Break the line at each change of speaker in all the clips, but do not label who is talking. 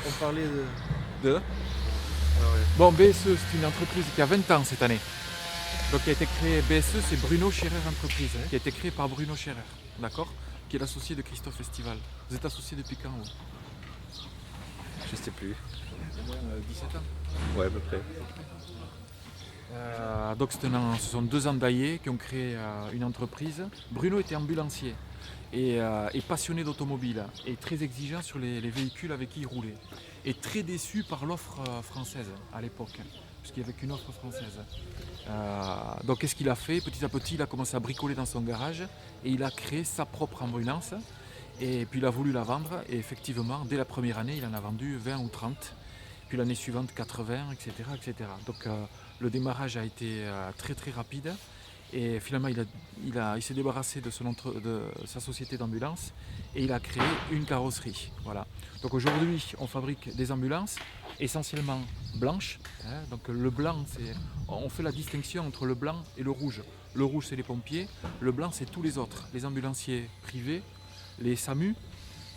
On parlait
De Bon, BSE, c'est une entreprise qui a 20 ans cette année. Donc, qui a été créée, BSE, c'est Bruno Scherer Entreprise, qui a été créée par Bruno Scherer, d'accord, qui est l'associé de Christophe Estival. Vous êtes associé depuis quand, vous?
je sais plus.
Au moins 17 ans.
Ouais, à peu près.
Donc ce sont deux Andaillais qui ont créé une entreprise. Bruno était ambulancier et passionné d'automobile et très exigeant sur les véhicules avec qui il roulait. Et très déçu par l'offre française à l'époque, puisqu'il n'y avait qu'une offre française. Donc qu'est-ce qu'il a fait? Petit à petit, il a commencé à bricoler dans son garage et il a créé sa propre ambulance. Et puis il a voulu la vendre et effectivement, dès la première année, il en a vendu 20 ou 30. Puis l'année suivante 80, etc. etc. Donc le démarrage a été très très rapide et finalement il s'est débarrassé de sa société d'ambulance et il a créé une carrosserie. Voilà. Donc aujourd'hui on fabrique des ambulances essentiellement blanches. Donc le blanc, on fait la distinction entre le blanc et le rouge. Le rouge c'est les pompiers, le blanc c'est tous les autres, les ambulanciers privés, les SAMU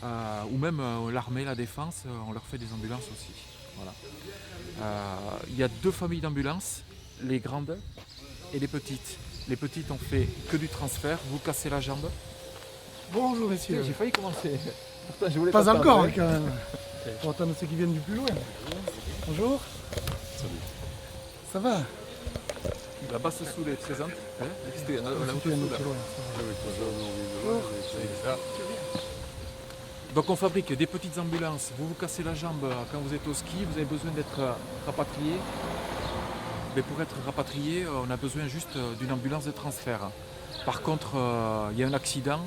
ou même l'armée, la défense, on leur fait des ambulances aussi. Voilà. Il y a deux familles d'ambulances, les grandes et les petites. Les petites, on fait que du transfert, vous cassez la jambe.
Bonjour messieurs.
J'ai failli commencer. Pourtant, je voulais
Pas
t'attendre,
encore
hein.
quand même. Pour attendre ceux qui viennent du plus loin. Bonjour.
Salut.
Ça va?
La basse sous les présente. Hein? C'était la haute
Tu viens de
sous, là.
plus loin, ça va.
Donc on fabrique des petites ambulances. Vous vous cassez la jambe quand vous êtes au ski, vous avez besoin d'être rapatrié. Mais pour être rapatrié, on a besoin juste d'une ambulance de transfert. Par contre, il y a un accident,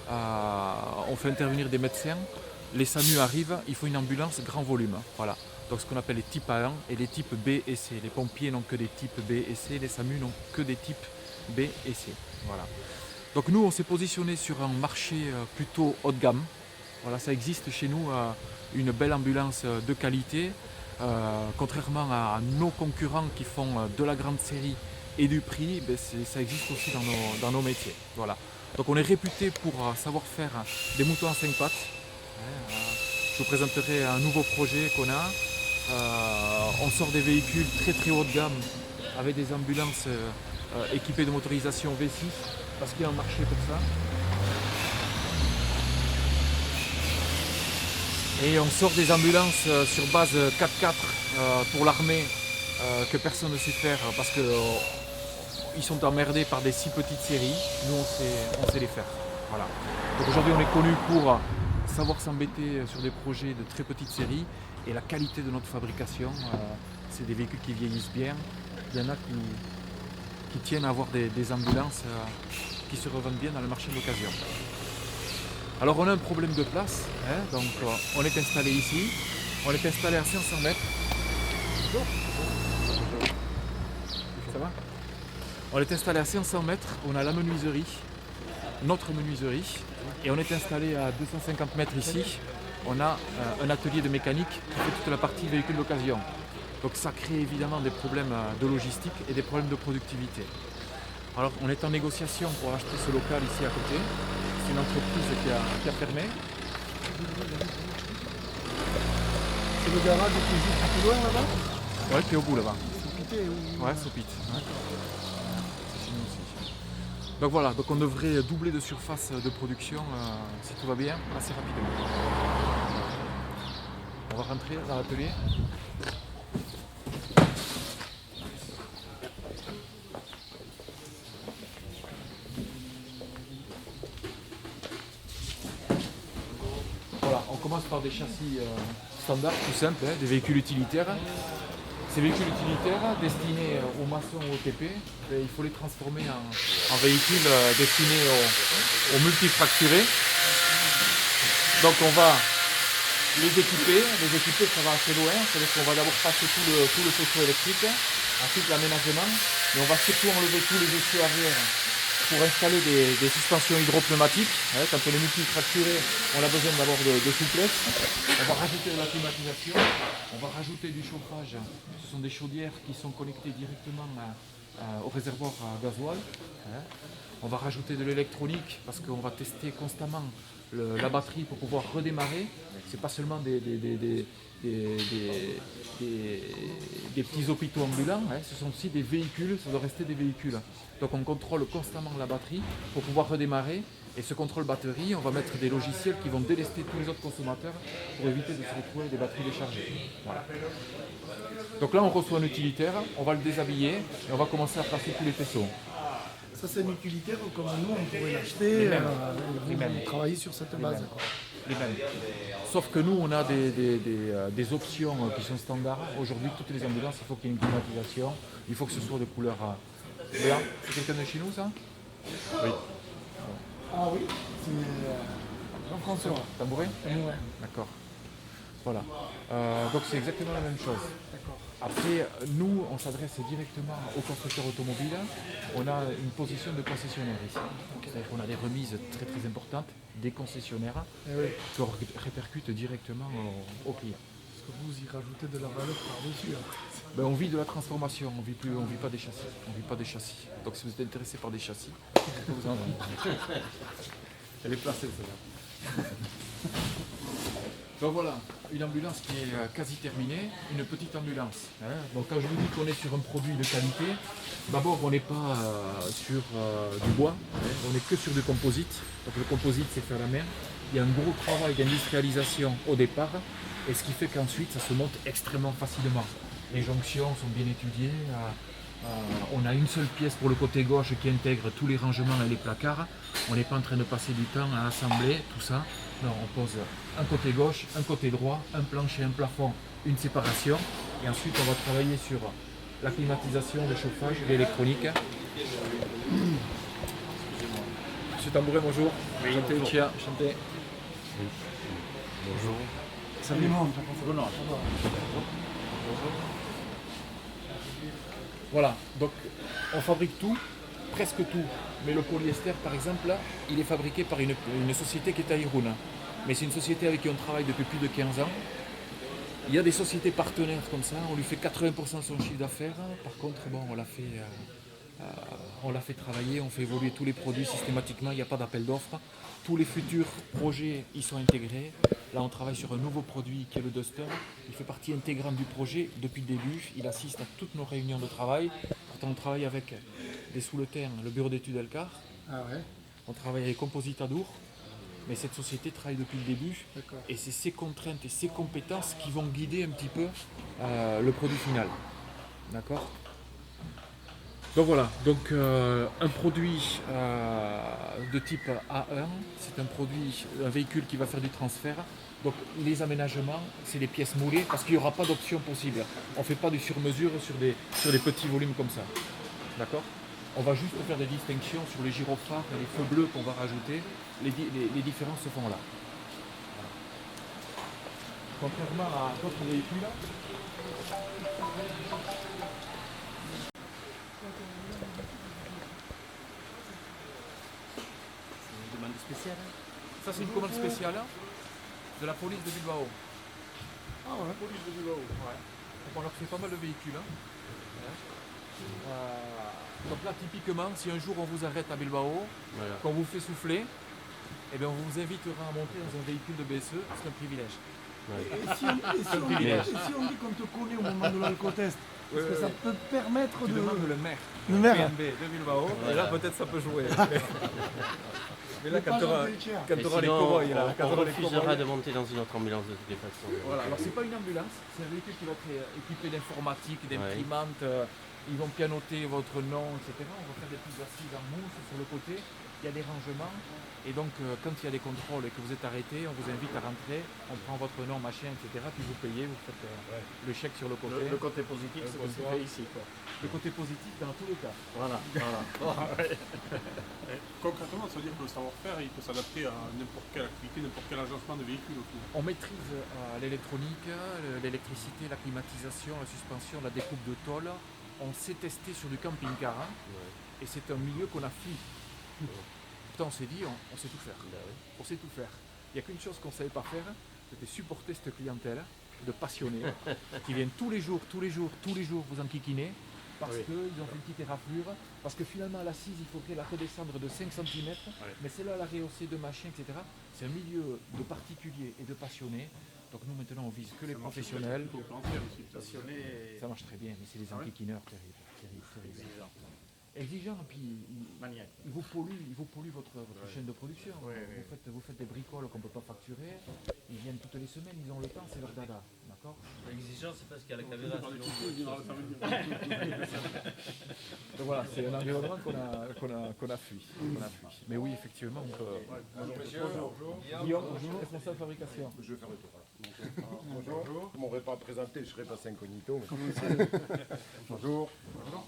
on fait intervenir des médecins, les SAMU arrivent, il faut une ambulance grand volume. Voilà. Donc ce qu'on appelle les types A1 et les types B et C. Les pompiers n'ont que des types B et C, les SAMU n'ont que des types B et C. Voilà. Donc nous, on s'est positionné sur un marché plutôt haut de gamme. Voilà, ça existe chez nous, une belle ambulance de qualité, contrairement à nos concurrents qui font de la grande série et du prix, ben ça existe aussi dans nos métiers. Voilà. Donc on est réputé pour savoir faire des moutons à 5 pattes. Je vous présenterai un nouveau projet qu'on a. On sort des véhicules très très haut de gamme avec des ambulances équipées de motorisation V6 parce qu'il y a un marché pour ça. Et on sort des ambulances sur base 4x4 pour l'armée que personne ne sait faire parce qu'ils sont emmerdés par des si petites séries. Nous on sait les faire. Voilà. Donc aujourd'hui on est connu pour savoir s'embêter sur des projets de très petites séries et la qualité de notre fabrication. C'est des véhicules qui vieillissent bien. Il y en a qui tiennent à avoir des ambulances qui se revendent bien dans le marché de l'occasion. Alors on a un problème de place, hein, donc on est installé ici, on est installé à 500 mètres. Bonjour. Ça va? On est installé à 500 mètres, on a la menuiserie, notre menuiserie, et on est installé à 250 mètres ici. On a un atelier de mécanique qui fait toute la partie véhicule d'occasion. Donc ça crée évidemment des problèmes de logistique et des problèmes de productivité. Alors on est en négociation pour acheter ce local ici à côté. C'est une entreprise qui a fermé.
C'est le garage qui est juste plus loin là-bas?
Ouais, qui est au bout là-bas.
Soupité ou...
Ouais, Sopit. Ouais. C'est chez nous aussi. Donc voilà, donc on devrait doubler de surface de production si tout va bien assez rapidement. On va rentrer dans l'atelier. Voilà, on commence par des châssis standards, tout simples, hein, des véhicules utilitaires. Ces véhicules utilitaires destinés aux maçons ou aux TP, ben, il faut les transformer en véhicules destinés aux multifracturés. Donc on va les équiper. Les équiper, ça va assez loin, c'est-à-dire qu'on va d'abord passer tout le faisceau électrique, ensuite l'aménagement, mais on va surtout enlever tous les essieux arrière pour installer des suspensions hydropneumatiques. Quand on est multifracturé, on a besoin d'abord de souplesse. On va rajouter de la climatisation, on va rajouter du chauffage. Ce sont des chaudières qui sont connectées directement au réservoir à gasoil. On va rajouter de l'électronique parce qu'on va tester constamment la batterie pour pouvoir redémarrer. C'est pas seulement des petits hôpitaux ambulants, hein, ce sont aussi des véhicules, ça doit rester des véhicules. Donc on contrôle constamment la batterie pour pouvoir redémarrer. Et ce contrôle batterie, on va mettre des logiciels qui vont délester tous les autres consommateurs pour éviter de se retrouver avec des batteries déchargées. Voilà. Donc là on reçoit un utilitaire, on va le déshabiller et on va commencer à placer tous les faisceaux.
Ça, c'est un utilitaire comme nous, on pourrait l'acheter.
Les mêmes.
Et
Les mêmes.
vous travaillez sur cette base.
mêmes.
Quoi.
Les mêmes. Sauf que nous, on a des options qui sont standards. Aujourd'hui, toutes les ambulances, il faut qu'il y ait une climatisation. Il faut que ce soit de couleur blanc. C'est quelqu'un de chez nous, ça?
Oui.
Ah oui, c'est Jean-François.
Tambouret?
Ouais.
D'accord. Voilà. Donc c'est exactement la même chose.
D'accord.
Après, nous, on s'adresse directement aux constructeurs automobiles. On a une position de concessionnaire ici. C'est-à-dire qu'on a des remises très très importantes des concessionnaires
Oui.
qui répercutent directement aux clients.
Parce que vous y rajoutez de la valeur par-dessus. Hein.
Ben, on vit de la transformation, on vit pas des châssis. On vit pas des châssis. Donc si vous êtes intéressé par des châssis, vous en Elle est placée celle-là. Donc voilà, une ambulance qui est quasi terminée, une petite ambulance. Hein. Donc quand je vous dis qu'on est sur un produit de qualité, d'abord on n'est pas sur du bois, hein. On n'est que sur du composite. Donc le composite c'est fait à la main. Il y a un gros travail d'industrialisation au départ, et ce qui fait qu'ensuite ça se monte extrêmement facilement. Les jonctions sont bien étudiées. On a une seule pièce pour le côté gauche qui intègre tous les rangements et les placards. On n'est pas en train de passer du temps à assembler tout ça. Non, on pose un côté gauche, un côté droit, un plancher, un plafond, une séparation. Et ensuite, on va travailler sur la climatisation, le chauffage, l'électronique. Monsieur Tambouret, bonjour.
Oui,
Chanté,
bonjour.
Chia, chanté.
Bonjour.
Salut, Jean-François.
Voilà, donc on fabrique tout, presque tout. Mais le polyester, par exemple, là, il est fabriqué par une société qui est à Irun. Mais c'est une société avec qui on travaille depuis plus de 15 ans. Il y a des sociétés partenaires comme ça, on lui fait 80% de son chiffre d'affaires. Par contre, bon, on l'a fait travailler, on fait évoluer tous les produits systématiquement, il n'y a pas d'appel d'offres. Tous les futurs projets y sont intégrés. Là, on travaille sur un nouveau produit qui est le Duster. Il fait partie intégrante du projet depuis le début. Il assiste à toutes nos réunions de travail. Pourtant, on travaille avec des sous-le-terre, le bureau d'études Elcar.
Ah ouais,
On travaille avec Composite Adour. Mais cette société travaille depuis le début.
d'accord.
Et c'est ces contraintes et ces compétences qui vont guider un petit peu le produit final. D'accord ? Donc voilà, donc un produit de type A1, c'est un véhicule qui va faire du transfert. Donc les aménagements, c'est des pièces moulées parce qu'il n'y aura pas d'option possible. On ne fait pas du sur-mesure sur des petits volumes comme ça. D'accord ? On va juste faire des distinctions sur les gyrophares et les feux bleus qu'on va rajouter. Les différences se font là. Contrairement à d'autres véhicules,
Une demande spéciale.
ça c'est une commande spéciale de la police de Bilbao.
Ah ouais.
Police de Bilbao. Ouais. Donc on leur fait pas mal de véhicules. Hein. Donc là typiquement, si un jour on vous arrête à Bilbao,
Voilà.
qu'on vous fait souffler, eh bien, on vous invitera à monter dans un véhicule de BSE, c'est un privilège.
Et si on dit qu'on te connaît au moment de l'alcotest, est-ce que ça peut permettre
Tu
de...
demandes le maire,
Le maire.
PNB de Bilbao, et là peut-être ça peut jouer. Mais là,
Le
quand tu auras
page cher.
les cow-boys, là, quand
on
t'auras les
refusera
cow-boys.
de monter dans une autre ambulance de toutes les façons.
Voilà, alors c'est pas une ambulance, c'est un véhicule qui va être équipé d'informatique, d'imprimantes, ils vont pianoter votre nom, etc. On va faire des petites assises en mousse sur le côté, il y a des rangements, et donc quand il y a des contrôles et que vous êtes arrêté, on vous invite à rentrer, on prend votre nom, machin, etc. Puis vous payez, vous faites le chèque sur le côté.
Le côté positif, c'est qu'on s'est fait ici. Quoi.
Le côté positif dans tous les cas.
Voilà.
Concrètement, ça veut dire que le savoir-faire, il peut s'adapter à n'importe quelle activité, n'importe quel agencement de véhicule au final.
On maîtrise l'électronique, l'électricité, la climatisation, la suspension, la découpe de tôle. On s'est testé sur du camping-car, hein, et c'est un milieu qu'on a fui. Pourtant on s'est dit, on sait tout faire. On sait tout faire. Il n'y a qu'une chose qu'on ne savait pas faire, c'était supporter cette clientèle de passionnés qui viennent tous les jours vous enquiquiner. parce qu'ils ont fait une petite éraflure, parce que finalement l'assise il faudrait la redescendre de 5 cm, mais celle-là la rehausser de machin, etc. C'est un milieu de particuliers et de passionnés, donc nous maintenant on vise que les professionnels.
Passionné
Ça marche très bien, mais c'est des enquiquineurs terribles. Exigeant, et puis
maniaque.
il vous pollue votre chaîne de production. Vous faites des bricoles qu'on ne peut pas facturer, ils viennent toutes les semaines, ils ont le temps, c'est leur dada. D'accord.
L'exigence, c'est parce qu'il y a la caméra.
Donc voilà, c'est un environnement qu'on a fui. Mais oui, effectivement, on peut. Guillaume, responsable fabrication.
Je vais faire le tour. Bonjour. Je ne m'aurais pas présenté, je serais passé incognito. Bonjour.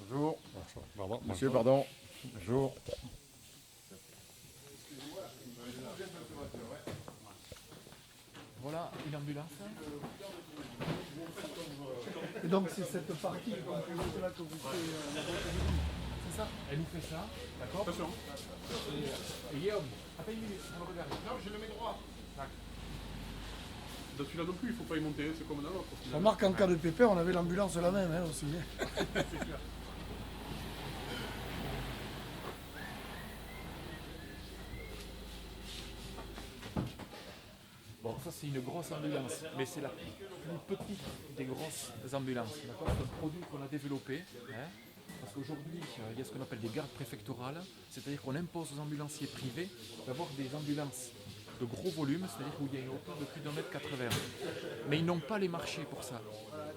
Bonjour. Pardon. Monsieur, pardon. Bonjour.
Voilà une ambulance.
Et donc c'est cette partie de composite là que vous faites.
C'est ça. Elle nous fait ça, d'accord.
Attention.
Et Guillaume, attends une minute, on va regarder.
Non, je le mets droit.
Dans celui-là non plus, il ne faut pas y monter, c'est comme dans l'autre.
Remarque en cas de pépin, on avait l'ambulance la même aussi.
Bon, ça c'est une grosse ambulance, mais c'est la plus petite des grosses ambulances. D'accord. C'est un produit qu'on a développé. Parce qu'aujourd'hui, il y a ce qu'on appelle des gardes préfectorales, c'est-à-dire qu'on impose aux ambulanciers privés d'avoir des ambulances de gros volume, c'est-à-dire où il y a une hauteur de plus d'1,80 m. Mais ils n'ont pas les marchés pour ça.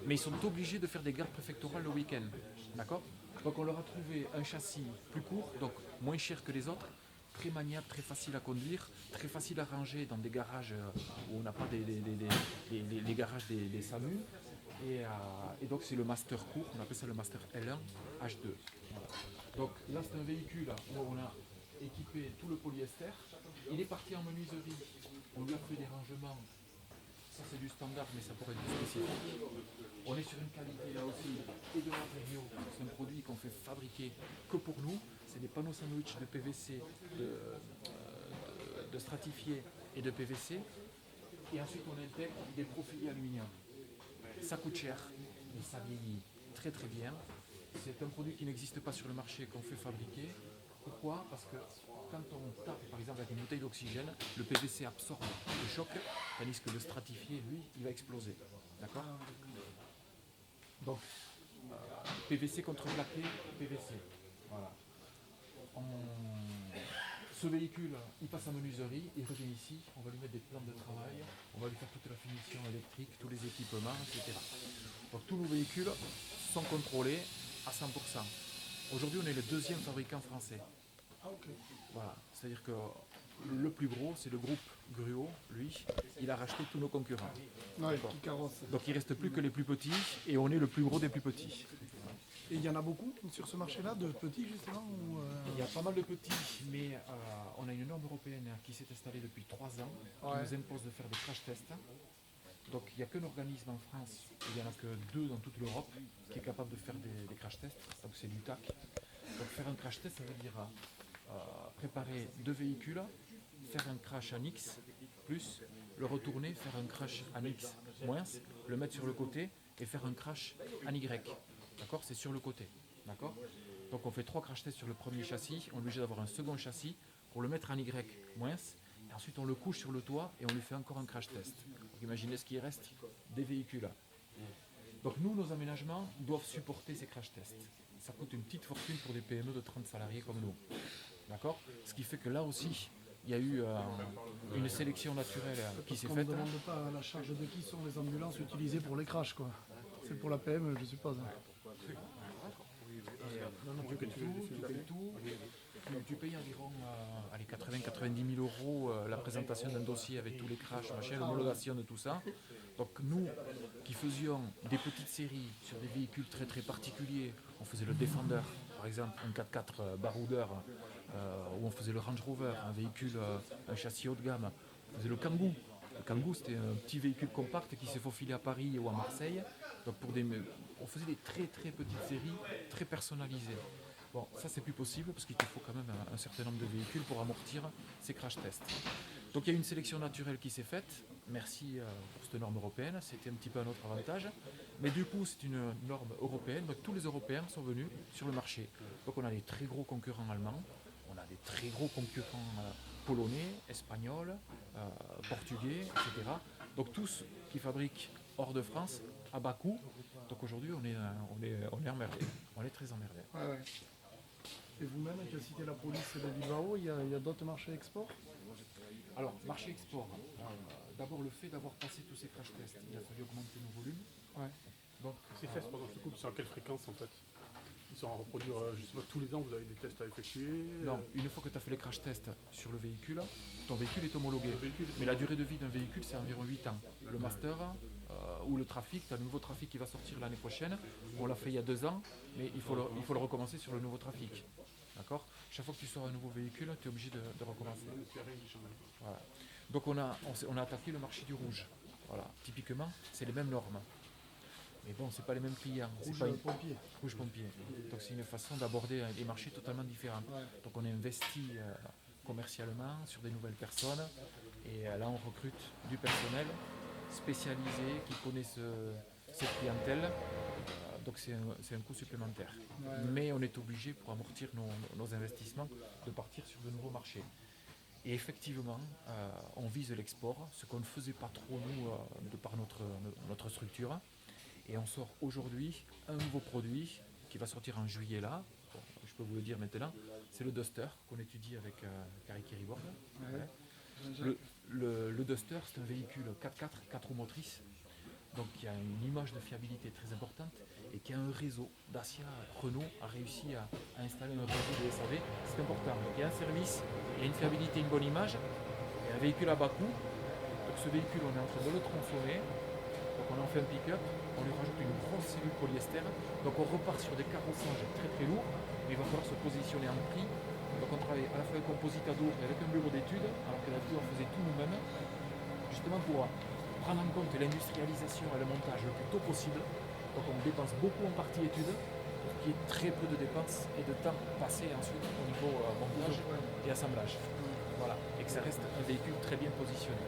Mais ils sont obligés de faire des gardes préfectorales le week-end. D'accord. Donc on leur a trouvé un châssis plus court, donc moins cher que les autres, très maniable, très facile à conduire, très facile à ranger dans des garages où on n'a pas les garages des SAMU. Et donc c'est le master court, on appelle ça le master L1 H2. Donc là c'est un véhicule où on a équipé tout le polyester. Il est parti en menuiserie, on lui a fait des rangements. Ça c'est du standard mais ça pourrait être du spécifique. On est sur une qualité là aussi et de matériaux. C'est un produit qu'on fait fabriquer que pour nous. C'est des panneaux sandwich de PVC, de stratifié et de PVC. Et ensuite on intègre des profilés aluminium. Ça coûte cher, mais ça vieillit très très bien. C'est un produit qui n'existe pas sur le marché, qu'on fait fabriquer. Pourquoi? Parce que quand on tape par exemple avec une bouteille d'oxygène, le PVC absorbe le choc, tandis que le stratifié, lui, il va exploser. D'accord. Donc, PVC contreplaqué, PVC. Voilà. Ce véhicule, il passe en menuiserie, il revient ici, on va lui mettre des plans de travail, on va lui faire toute la finition électrique, tous les équipements, etc. Donc tous nos véhicules sont contrôlés à 100%. Aujourd'hui, on est le deuxième fabricant français. Voilà, c'est-à-dire que le plus gros, c'est le groupe Gruau, lui, il a racheté tous nos concurrents.
Ouais, qui carrosse.
Donc il ne reste plus que les plus petits, et on est le plus gros des plus petits.
Et il y en a beaucoup sur ce marché-là, de petits justement
Il y a pas mal de petits, mais on a une norme européenne qui s'est installée depuis 3 ans, qui nous impose de faire des crash tests. Donc il n'y a qu'un organisme en France, il n'y en a que 2 dans toute l'Europe, qui est capable de faire des crash tests, donc c'est l'UTAC. Donc faire un crash test, ça veut dire préparer 2 véhicules, faire un crash en X, plus le retourner, faire un crash en X moins, le mettre sur le côté et faire un crash en Y. D'accord, c'est sur le côté. D'accord. Donc on fait 3 crash tests sur le premier châssis, on est obligé d'avoir un second châssis pour le mettre en Y moins, et ensuite on le couche sur le toit et on lui fait encore un crash test. Donc imaginez ce qui reste des véhicules. Donc nous, nos aménagements doivent supporter ces crash tests. Ça coûte une petite fortune pour des PME de 30 salariés comme nous. D'accord. Ce qui fait que là aussi, il y a eu une sélection naturelle qui s'est
On
faite.
ne demande pas à la charge de qui sont les ambulances utilisées pour les crashs, quoi. C'est pour la PME, je suppose.
Tu payes environ 80-90 000 euros la présentation d'un dossier avec tous les crashs, machin, l'homologation de tout ça. Donc nous, qui faisions des petites séries sur des véhicules très très particuliers, on faisait le Defender, par exemple, un 4x4 baroudeur, ou on faisait le Range Rover, un véhicule, un châssis haut de gamme, on faisait le Kangoo. Le Kangoo, c'était un petit véhicule compact qui s'est faufilé à Paris ou à Marseille. Donc on faisait des très très petites séries, très personnalisées. Bon, ça c'est plus possible parce qu'il te faut quand même un certain nombre de véhicules pour amortir ces crash tests. Donc il y a une sélection naturelle qui s'est faite. Merci pour cette norme européenne, c'était un petit peu à notre avantage. Mais du coup, c'est une norme européenne, donc tous les Européens sont venus sur le marché. Donc on a des très gros concurrents allemands, on a des très gros concurrents polonais, espagnols, portugais, etc. Donc tous qui fabriquent hors de France à bas coût. Donc aujourd'hui, on est emmerdés, on est très emmerdés.
Ouais, ouais. Et vous-même, qui avez cité la police de Bilbao, il y a d'autres marchés export?
Alors, marché export, d'abord le fait d'avoir passé tous ces crash tests, il a fallu augmenter nos volumes.
Ouais.
Donc,
Ces tests, pendant ce couple, c'est à quelle fréquence en fait? Ils sont à reproduire, je sais pas, tous les ans vous avez des tests à effectuer?
non, une fois que tu as fait les crash tests sur le véhicule, ton véhicule est homologué.
Le véhicule est
Mais la durée de vie d'un véhicule, c'est environ 8 ans. Le master ou le trafic, tu as le nouveau trafic qui va sortir l'année prochaine. On l'a fait il y a 2 ans, mais il faut le recommencer sur le nouveau trafic. D'accord? Chaque fois que tu sors un nouveau véhicule, tu es obligé de recommencer. Voilà. Donc on a attaqué le marché du rouge. Voilà. Typiquement, c'est les mêmes normes. Mais bon, c'est pas les mêmes clients.
Rouge
pas
pompier.
Rouge pompier. Donc c'est une façon d'aborder des marchés totalement différents.
Ouais.
Donc on a investi commercialement sur des nouvelles personnes. Et là on recrute du personnel spécialisé qui connaît cette clientèle. Donc c'est un coût supplémentaire.
Ouais.
Mais on est obligé, pour amortir nos investissements, de partir sur de nouveaux marchés. Et effectivement, on vise l'export, ce qu'on ne faisait pas trop nous, de par notre structure. Et on sort aujourd'hui un nouveau produit qui va sortir en juillet là. Bon, je peux vous le dire maintenant, c'est le Duster qu'on étudie avec Carrie Kiribourg.
Ouais.
Le Duster, c'est un véhicule 4x4, 4 roues motrices, donc qui a une image de fiabilité très importante et qui a un réseau. Dacia, Renault a réussi à installer un réseau de SAV, c'est important. Donc, il y a un service, il y a une fiabilité, une bonne image, et un véhicule à bas coût. Donc ce véhicule, on est en train de le tronçonner. Donc on en fait un pick-up, on lui rajoute une grosse cellule polyester. Donc on repart sur des carrossages très très lourds, mais il va falloir se positionner en prix. Donc on travaille à la fois avec Compositador et avec un bureau d'études, alors que d'habitude on faisait tout nous-mêmes, justement pour prendre en compte l'industrialisation et le montage le plus tôt possible. Donc on dépense beaucoup en partie études, pour qu'il y ait très peu de dépenses et de temps passé ensuite au niveau montage et assemblage. Voilà. Et que ça reste un véhicule très bien positionné.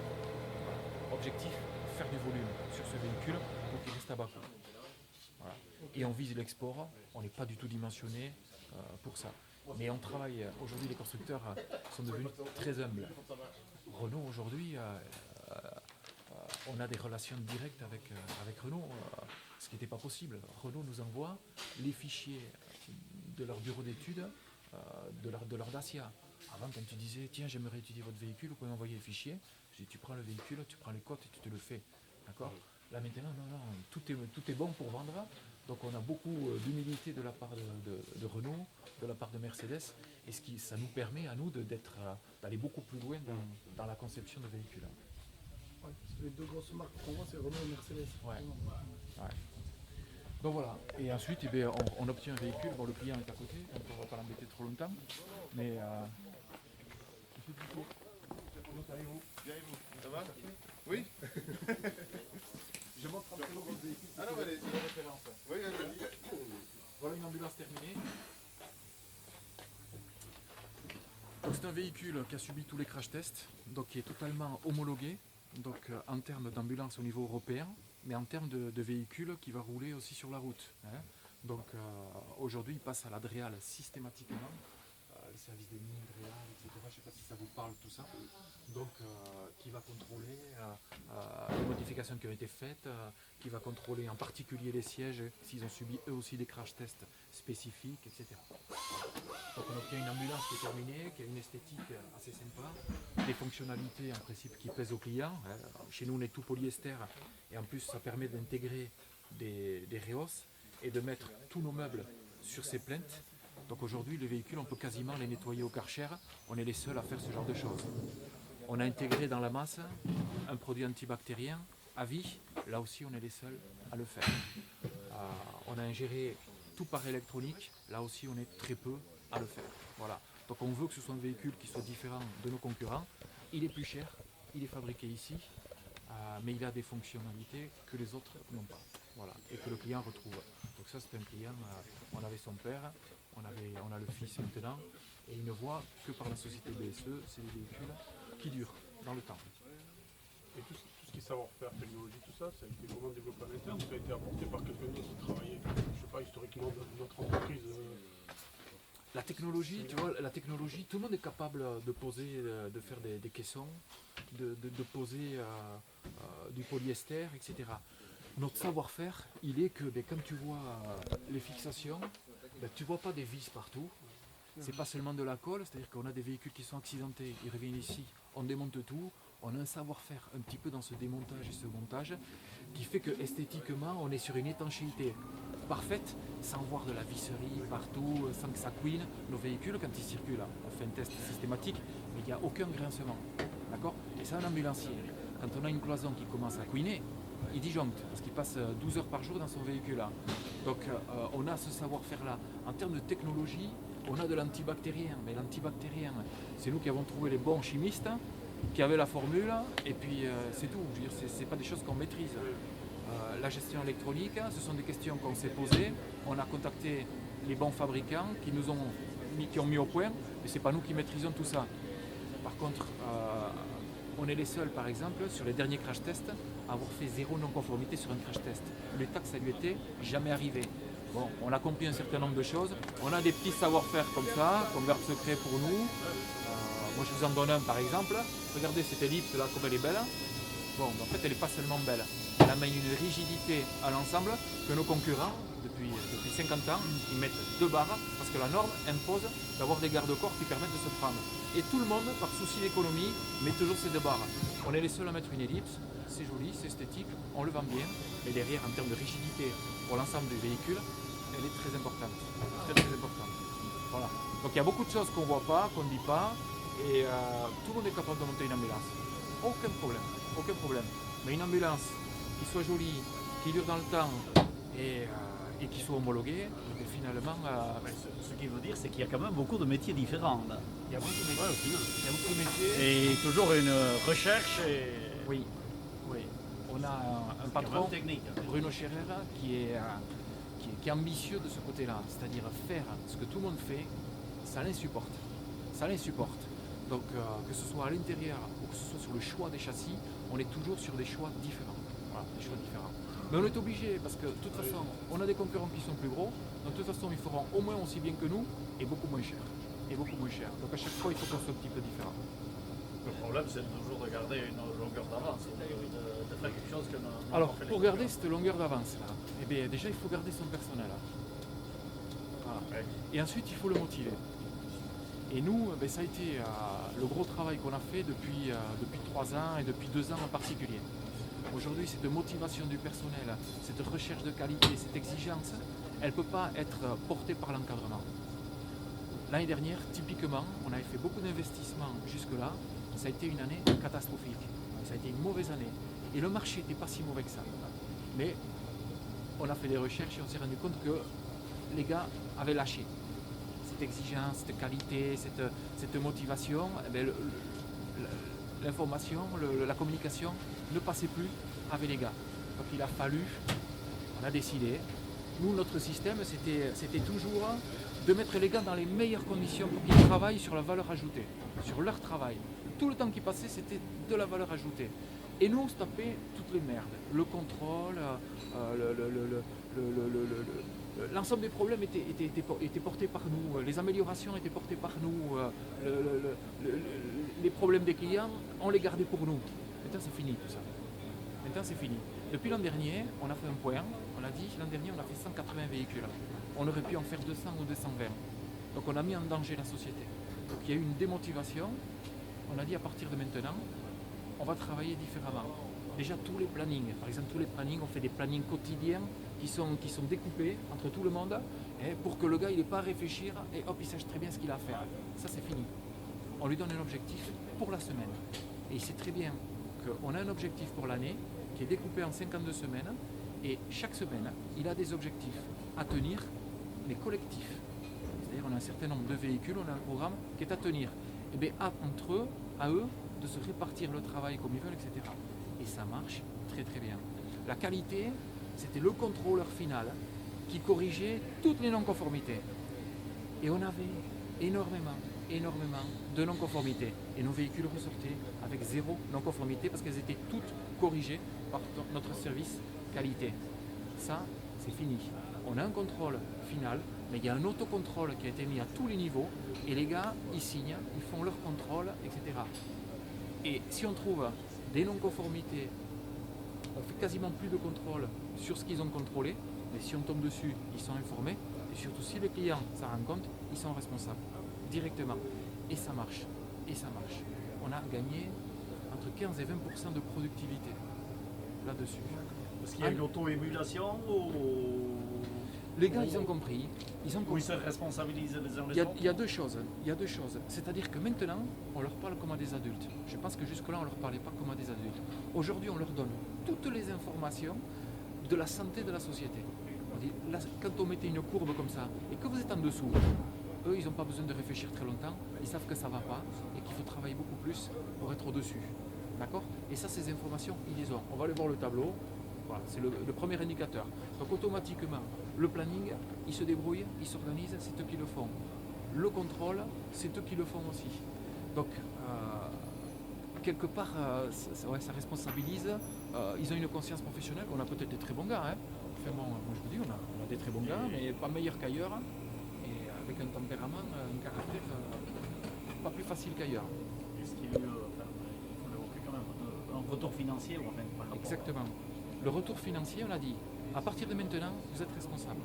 Voilà. Objectif, faire du volume sur ce véhicule pour qu'il reste à bas coût. Voilà. Et on vise l'export, on n'est pas du tout dimensionné pour ça. Mais on travaille, aujourd'hui les constructeurs sont devenus très humbles. Renault aujourd'hui, on a des relations directes avec Renault, ce qui n'était pas possible. Renault nous envoie les fichiers de leur bureau d'études, de leur Dacia. Avant, quand tu disais, tiens, j'aimerais étudier votre véhicule, vous pouvez m'envoyer les fichiers. Je dis, tu prends le véhicule, tu prends les cotes et tu te le fais. D'accord? Là maintenant, non, tout est bon pour vendre. Donc on a beaucoup d'humilité de la part de Renault, de la part de Mercedes, et ça nous permet à nous d'aller beaucoup plus loin dans la conception de véhicules.
Ouais, parce que les deux grosses marques qu'on voit, c'est Renault et Mercedes.
Ouais. Ouais. Donc voilà, et ensuite eh bien, on obtient un véhicule, bon le client est à côté, donc on ne va pas l'embêter trop longtemps, mais Monsieur Duclos, comment allez-vous?
Bien et vous? Ça va? Oui.
Je montre un peu votre véhicule,
Ah non, mais allez,
c'est la référence.
oui, oui.
Voilà une ambulance terminée. Donc c'est un véhicule qui a subi tous les crash tests, donc qui est totalement homologué, donc en termes d'ambulance au niveau européen, mais en termes de véhicule qui va rouler aussi sur la route. Hein. Donc aujourd'hui il passe à la DREAL systématiquement, le service des mines, DREAL, etc. Je ne sais pas si ça vous parle tout ça. Donc qui va contrôler les modifications qui ont été faites, qui va contrôler en particulier les sièges, s'ils ont subi eux aussi des crash tests spécifiques, etc. Donc on obtient une ambulance qui est terminée, qui a une esthétique assez sympa, des fonctionnalités en principe qui plaisent aux clients. Hein. Chez nous on est tout polyester et en plus ça permet d'intégrer des Reos et de mettre tous nos meubles sur ces plaintes. Donc aujourd'hui les véhicules on peut quasiment les nettoyer au Karcher, on est les seuls à faire ce genre de choses. On a intégré dans la masse un produit antibactérien à vie, là aussi on est les seuls à le faire. On a ingéré tout par électronique, là aussi on est très peu à le faire. Voilà. Donc on veut que ce soit un véhicule qui soit différent de nos concurrents. Il est plus cher, il est fabriqué ici, mais il a des fonctionnalités que les autres n'ont pas. Voilà. Et que le client retrouve. Donc ça c'est un client, on avait son père, on a le fils maintenant, et il ne voit que par la société BSE, c'est des véhicules qui durent. dans le temps.
Et tout ce qui est savoir-faire, technologie, tout ça, ça a été vraiment développé à l'interne, ça a été apporté par quelqu'un d'autre qui travaillait, je ne sais pas, historiquement dans notre entreprise.
La technologie, tu vois, la technologie, tout le monde est capable de poser, de faire des caissons, de poser du polyester, etc. Notre savoir-faire, il est que quand tu vois les fixations, tu ne vois pas des vis partout. C'est pas seulement de la colle, c'est-à-dire qu'on a des véhicules qui sont accidentés, ils reviennent ici, on démonte tout, on a un savoir-faire un petit peu dans ce démontage et ce montage qui fait que esthétiquement on est sur une étanchéité parfaite, sans voir de la visserie partout, sans que ça couine. Nos véhicules, quand ils circulent, on fait un test systématique, mais il n'y a aucun grincement. D'accord ? Et c'est un ambulancier. Quand on a une cloison qui commence à couiner, il disjoncte, parce qu'il passe 12 heures par jour dans son véhicule. Donc on a ce savoir-faire-là. En termes de technologie, on a de l'antibactérien, mais l'antibactérien, c'est nous qui avons trouvé les bons chimistes, qui avaient la formule, et puis c'est tout. Je veux dire, c'est pas des choses qu'on maîtrise. La gestion électronique, ce sont des questions qu'on s'est posées. On a contacté les bons fabricants qui ont mis au point, mais c'est pas nous qui maîtrisons tout ça. Par contre, on est les seuls, par exemple, sur les derniers crash tests, à avoir fait 0 non-conformité sur un crash test. L'État que ça lui était jamais arrivé. Bon, on a compris un certain nombre de choses. On a des petits savoir-faire comme ça, qu'on garde secret pour nous. Moi, je vous en donne un, par exemple. Regardez cette ellipse là, comme elle est belle. Bon, en fait, elle n'est pas seulement belle. Elle amène une rigidité à l'ensemble que nos concurrents, depuis 50 ans, ils mettent 2 barres parce que la norme impose d'avoir des garde-corps qui permettent de se prendre. Et tout le monde, par souci d'économie, met toujours ces 2 barres. On est les seuls à mettre une ellipse, c'est joli, c'est esthétique, on le vend bien, mais derrière, en termes de rigidité pour l'ensemble des véhicules, elle est très importante. Très très importante. Voilà. Donc il y a beaucoup de choses qu'on ne voit pas, qu'on ne dit pas, et tout le monde est capable de monter une ambulance. Aucun problème, aucun problème. Mais une ambulance qui soit jolie, qui dure dans le temps et qui soit homologuée, et finalement...
Ce qu'il veut dire, c'est qu'il y a quand même beaucoup de métiers différents. Là.
Il y a beaucoup de métiers. Il y a beaucoup de métiers.
Et toujours une recherche et...
Oui, oui. On a un patron,
technique.
Bruno Scherer, qui est ambitieux de ce côté-là. C'est-à-dire faire ce que tout le monde fait, ça l'insupporte. Ça l'insupporte. Donc que ce soit à l'intérieur ou que ce soit sur le choix des châssis, on est toujours sur des choix différents. Voilà, des choix différents. Mais on est obligé parce que de toute façon, on a des concurrents qui sont plus gros, donc de toute façon ils feront au moins aussi bien que nous et beaucoup moins cher. Et beaucoup moins cher. Donc à chaque fois il faut qu'on soit un petit peu différent.
Le problème, c'est de toujours de garder une longueur d'avance, de faire quelque chose que nous
Alors pour garder cette longueur d'avance là, eh bien déjà il faut garder son personnel. Voilà.
Ouais.
Et ensuite il faut le motiver. Et nous, ça a été le gros travail qu'on a fait depuis 3 ans et depuis 2 ans en particulier. Aujourd'hui, cette motivation du personnel, cette recherche de qualité, cette exigence, elle ne peut pas être portée par l'encadrement. L'année dernière, typiquement, on avait fait beaucoup d'investissements jusque-là. Ça a été une année catastrophique. Ça a été une mauvaise année. Et le marché n'était pas si mauvais que ça. Mais on a fait des recherches et on s'est rendu compte que les gars avaient lâché. Cette exigence, cette qualité, cette motivation, l'information, la communication ne passait plus avec les gars. Donc il a fallu, on a décidé, nous notre système c'était toujours de mettre les gars dans les meilleures conditions pour qu'ils travaillent sur la valeur ajoutée, sur leur travail. Tout le temps qui passait c'était de la valeur ajoutée. Et nous on se tapait toutes les merdes, le contrôle, l'ensemble des problèmes étaient portés par nous, les améliorations étaient portées par nous, les problèmes des clients, on les gardait pour nous. Maintenant c'est fini tout ça. Maintenant c'est fini. Depuis l'an dernier, on a fait un point, on a dit l'an dernier on a fait 180 véhicules. On aurait pu en faire 200 ou 220. Donc on a mis en danger la société. Donc il y a eu une démotivation. On a dit à partir de maintenant, on va travailler différemment. Déjà tous les plannings, par exemple tous les plannings, on fait des plannings quotidiens qui sont découpés entre tout le monde pour que le gars il n'ait pas à réfléchir et hop il sache très bien ce qu'il a à faire. Ça c'est fini. On lui donne un objectif pour la semaine. Et il sait très bien qu'on a un objectif pour l'année qui est découpé en 52 semaines et chaque semaine il a des objectifs à tenir mais collectifs. C'est-à-dire on a un certain nombre de véhicules, on a un programme qui est à tenir. Et bien entre eux, à eux, de se répartir le travail comme ils veulent, etc. Et ça marche très très bien. La qualité, c'était le contrôleur final qui corrigeait toutes les non-conformités. Et on avait énormément énormément de non-conformité. Et nos véhicules ressortaient avec 0 non-conformité parce qu'elles étaient toutes corrigées par notre service qualité. Ça, c'est fini. On a un contrôle final, mais il y a un autocontrôle qui a été mis à tous les niveaux et les gars, ils signent, ils font leur contrôle, etc. Et si on trouve des non-conformités, on fait quasiment plus de contrôle sur ce qu'ils ont contrôlé, mais si on tombe dessus, ils sont informés, et surtout si le client s'en rend compte, ils sont responsables directement. Et ça marche, et ça marche. On a gagné entre 15 et 20% de productivité là-dessus.
Parce qu'il y a une auto-émulation ou
Les gars, ils ont compris. Ils ont
ils
compris.
se responsabilisent les uns
Il
les
y, a,
autres?
il y a deux choses. Il y a deux choses. C'est-à-dire que maintenant, on leur parle comme à des adultes. Je pense que jusque-là, on ne leur parlait pas comme à des adultes. Aujourd'hui, on leur donne toutes les informations de la santé de la société. On dit, là, quand on mettait une courbe comme ça et que vous êtes en dessous, eux, ils n'ont pas besoin de réfléchir très longtemps. Ils savent que ça ne va pas et qu'il faut travailler beaucoup plus pour être au-dessus. D'accord? Et ça, ces informations, ils les ont. On va aller voir le tableau. Voilà, c'est le premier indicateur. Donc automatiquement, le planning, ils se débrouillent, ils s'organisent, c'est eux qui le font. Le contrôle, c'est eux qui le font aussi. Donc, quelque part, ça responsabilise. Ils ont une conscience professionnelle. On a peut-être des très bons gars. Hein. Enfin, bon, moi je vous dis, on a des très bons gars, mais pas meilleurs qu'ailleurs. Et avec un tempérament, un caractère pas plus facile qu'ailleurs.
Est-ce qu'il y a eu, il faut l'évoquer quand même, un retour financier ou enfin, par rapport
Exactement. Le retour financier, on a dit, à partir de maintenant, vous êtes responsable.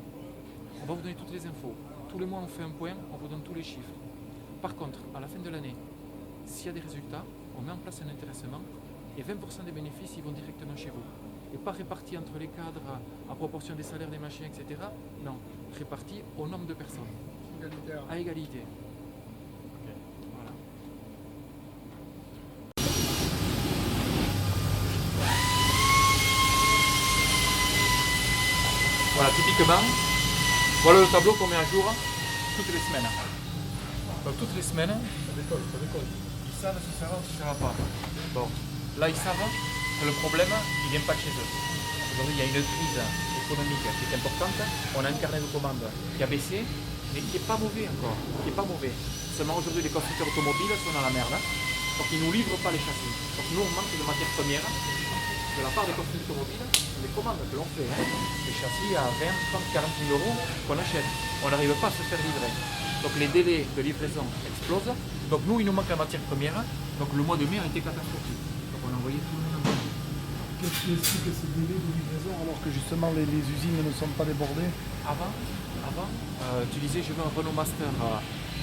On va vous donner toutes les infos. Tous les mois, on fait un point, on vous donne tous les chiffres. Par contre, à la fin de l'année, s'il y a des résultats, on met en place un intéressement et 20% des bénéfices, ils vont directement chez vous. Et pas répartis entre les cadres à proportion des salaires, des machins, etc. Non, répartis au nombre de personnes.
Égalitaire.
À égalité. Voilà. Voilà, typiquement, voilà le tableau qu'on met à jour toutes les semaines. Donc toutes les semaines, ils savent si ça va ou si ça va pas. Bon, là ils savent que le problème, il vient pas de chez eux. Aujourd'hui, il y a une crise économique qui est importante. On a un carnet de commandes qui a baissé, mais qui n'est pas mauvais encore. Qui est pas mauvais. Seulement aujourd'hui, les constructeurs automobiles sont dans la merde. Donc ils ne nous livrent pas les châssis. Donc nous, on manque de matières premières. De la part des constructeurs automobiles, les commandes que l'on fait, les châssis à 20, 30, 40 000 euros qu'on achète. On n'arrive pas à se faire livrer. Donc les délais de livraison explosent. Donc nous, il nous manque la matière première. Donc le mois de mai a été catastrophique. Donc on a envoyé tout le monde en bas.
Qu'est-ce qui explique ces délais de livraison alors que justement les usines ne sont pas débordées?
Avant, tu disais je veux un Renault Master.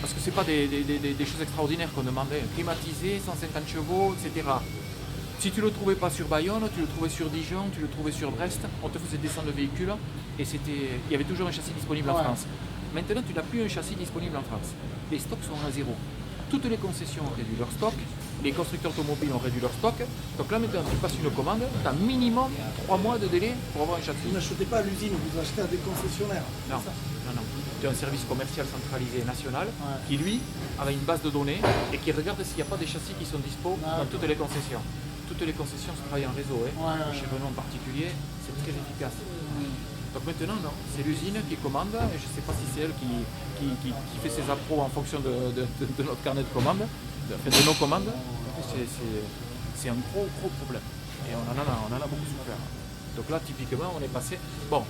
Parce que ce n'est pas des choses extraordinaires qu'on demandait. Climatisé, 150 chevaux, etc. Si tu ne le trouvais pas sur Bayonne, tu le trouvais sur Dijon, tu le trouvais sur Brest, on te faisait descendre le véhicule et il y avait toujours un châssis disponible en France. Maintenant, tu n'as plus un châssis disponible en France. Les stocks sont à zéro. Toutes les concessions ont réduit leur stock, les constructeurs automobiles ont réduit leur stock. Donc là, maintenant, tu passes une commande, tu as minimum 3 mois de délai pour avoir un châssis.
Vous n'achetez pas à l'usine, vous achetez à des concessionnaires.
Non, non. Tu as un service commercial centralisé national qui, lui, a une base de données et qui regarde s'il n'y a pas des châssis qui sont dispo dans toutes les concessions. Toutes les concessions se travaillent en réseau. Chez Renault en particulier, c'est très efficace. Donc maintenant, non, c'est l'usine qui commande, et je ne sais pas si c'est elle qui fait ses appros en fonction de notre carnet de commandes, de nos commandes. C'est un gros problème. Et on en a beaucoup souffert. Donc là, typiquement, on est passé... Bon,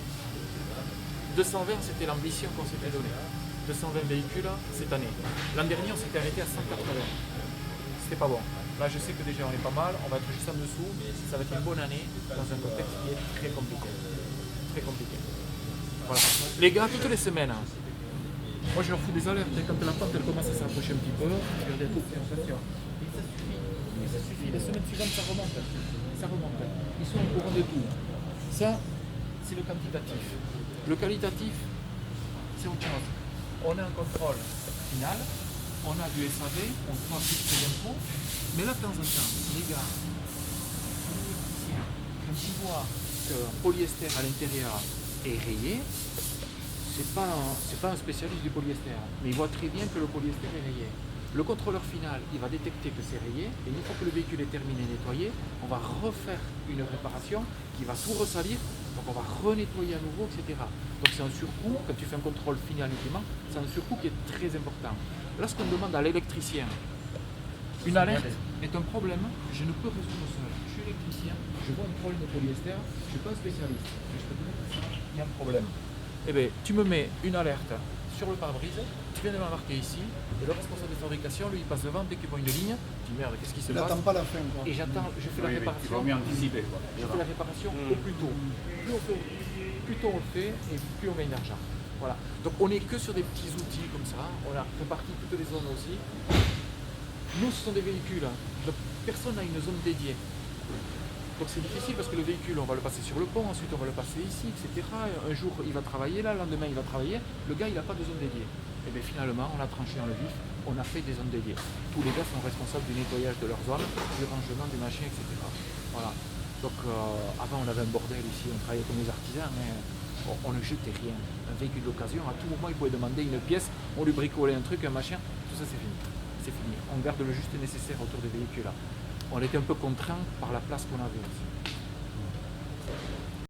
220, c'était l'ambition qu'on s'était donnée. 220 véhicules cette année. L'an dernier, on s'était arrêté à 180. C'était pas bon. Là, je sais que déjà, on est pas mal, on va être juste en dessous, mais ça va être une bonne année dans un contexte qui est très compliqué. Très compliqué. Voilà. Les gars, toutes les semaines, moi je leur fous des alertes. Quand la pente elle commence à s'approcher un petit peu, je leur dis attention. Et ça suffit. Les semaines suivantes, ça remonte. Ça remonte. Ils sont au courant de tout. Ça, c'est le quantitatif. Le qualitatif, c'est autre chose. On a un contrôle final, on a du SAV, on doit fixer l'impôt, mais là, de temps en temps, les gars, quand ils voient qu'un polyester à l'intérieur est rayé, c'est pas un spécialiste du polyester, mais il voit très bien que le polyester est rayé. Le contrôleur final, il va détecter que c'est rayé, et une fois que le véhicule est terminé et nettoyé, on va refaire une réparation qui va tout ressalir, donc on va renettoyer à nouveau, etc. Donc c'est un surcoût, quand tu fais un contrôle final uniquement, c'est un surcoût qui est très important. Là, ce qu'on demande à l'électricien, une alerte est un problème que je ne peux résoudre seul. Je suis électricien, je vois un problème de polyester, je suis pas un spécialiste, mais je peux te dire que ça, il y a un problème. Eh bien, tu me mets une alerte sur le pare-brise, tu viens de l'embarquer ici, et le responsable de fabrication, lui, il passe devant, dès qu'il voit une ligne, il dit merde, qu'est-ce qui se
Il
passe?
n'attend pas la fin, quoi.
Et j'attends, je fais la
Il
réparation.
vaut mieux anticiper, quoi.
Je fais la réparation au plus tôt. Plus tôt on le fait et plus on gagne d'argent. Voilà. Donc on n'est que sur des petits outils comme ça. On a réparti toutes les zones aussi. Nous, ce sont des véhicules. Donc, personne n'a une zone dédiée. Donc c'est difficile parce que le véhicule, on va le passer sur le pont, ensuite on va le passer ici, etc. Un jour, il va travailler là, le lendemain, il va travailler. Le gars, il n'a pas de zone dédiée. Et bien finalement, on a tranché dans le vif, on a fait des zones dédiées. Tous les gars sont responsables du nettoyage de leur zone, du rangement des machines, etc. Voilà. Donc avant, on avait un bordel ici, on travaillait comme des artisans, mais on ne jetait rien. Un véhicule d'occasion, à tout moment, il pouvait demander une pièce, on lui bricolait un truc, un machin, tout ça c'est fini. C'est fini. On garde le juste nécessaire autour des véhicules là. On était un peu contraint par la place qu'on avait aussi.